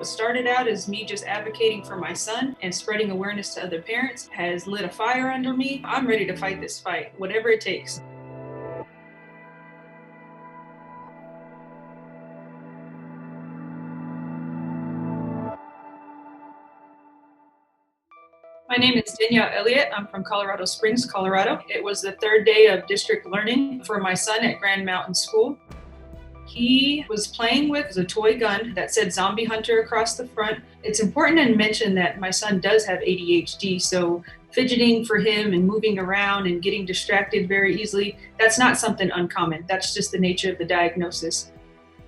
What started out as me just advocating for my son and spreading awareness to other parents has lit a fire under me. I'm ready to fight this fight, whatever it takes. My name is Dani Elliott. I'm from Colorado Springs, Colorado. It was the third day of district learning for my son at Grand Mountain School. He was playing with a toy gun that said Zombie Hunter across the front. It's important to mention that my son does have ADHD, so fidgeting for him and moving around and getting distracted very easily, that's not something uncommon. That's just the nature of the diagnosis.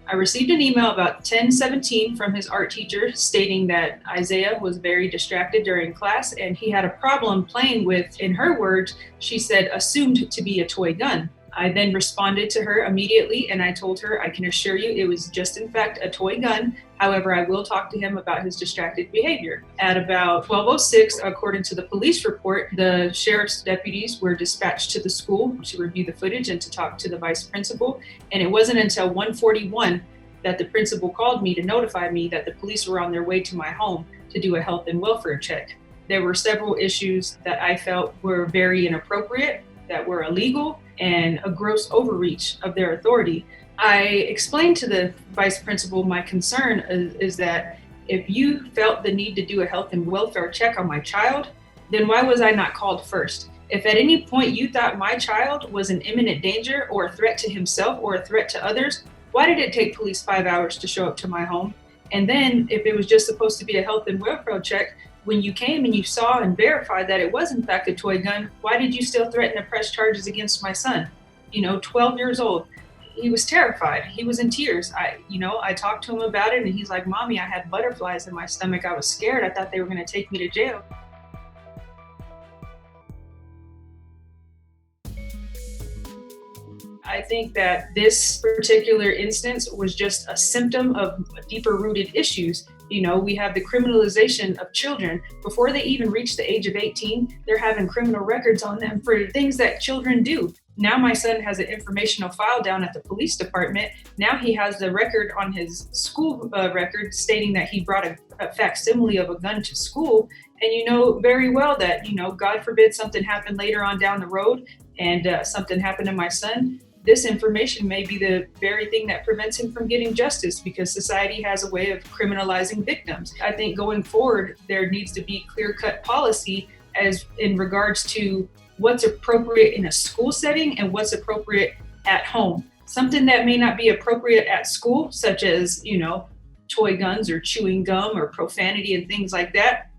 I received an email about 10:17 from his art teacher stating that Isaiah was very distracted during class and he had a problem playing with, in her words, she said, assumed to be a toy gun. I then responded to her immediately and I told her, I can assure you it was just in fact a toy gun. However, I will talk to him about his distracted behavior. At about 12:06, according to the police report, the sheriff's deputies were dispatched to the school to review the footage and to talk to the vice principal. And it wasn't until 1:41 that the principal called me to notify me that the police were on their way to my home to do a health and welfare check. There were several issues that I felt were very inappropriate, that were illegal, and a gross overreach of their authority. I explained to the vice principal my concern is that if you felt the need to do a health and welfare check on my child, then why was I not called first? If at any point you thought my child was in imminent danger or a threat to himself or a threat to others, why did it take police 5 hours to show up to my home? And then if it was just supposed to be a health and welfare check, when you came and you saw and verified that it was in fact a toy gun, why did you still threaten to press charges against my son? 12 years old. He was terrified. He was in tears. I talked to him about it and he's like, Mommy, I had butterflies in my stomach. I was scared. I thought they were going to take me to jail. I think that this particular instance was just a symptom of deeper rooted issues. We have the criminalization of children. Before they even reach the age of 18, they're having criminal records on them for things that children do. Now my son has an informational file down at the police department. Now he has the record on his school record stating that he brought a facsimile of a gun to school. And you know very well that, God forbid something happened later on down the road and something happened to my son. This information may be the very thing that prevents him from getting justice because society has a way of criminalizing victims. I think going forward, there needs to be clear-cut policy as in regards to what's appropriate in a school setting and what's appropriate at home. Something that may not be appropriate at school, such as, toy guns or chewing gum or profanity and things like that.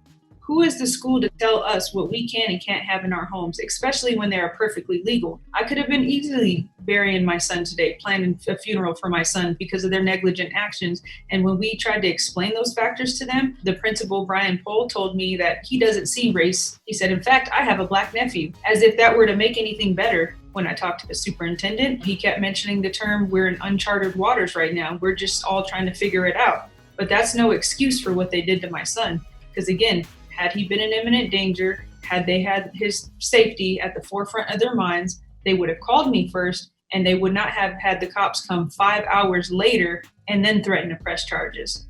Who is the school to tell us what we can and can't have in our homes, especially when they are perfectly legal? I could have been easily burying my son today, planning a funeral for my son because of their negligent actions. And when we tried to explain those factors to them, the principal, Brian Pohl, told me that he doesn't see race. He said, in fact, I have a black nephew, as if that were to make anything better. When I talked to the superintendent, he kept mentioning the term, we're in uncharted waters right now. We're just all trying to figure it out. But that's no excuse for what they did to my son. Because again, had he been in imminent danger, had they had his safety at the forefront of their minds, they would have called me first and they would not have had the cops come 5 hours later and then threaten to press charges.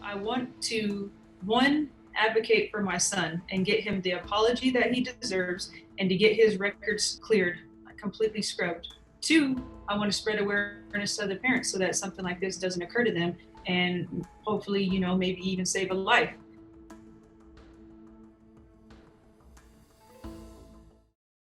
I want to, one, advocate for my son and get him the apology that he deserves and to get his records cleared, completely scrubbed. Two, I want to spread awareness to other parents so that something like this doesn't occur to them and hopefully, maybe even save a life.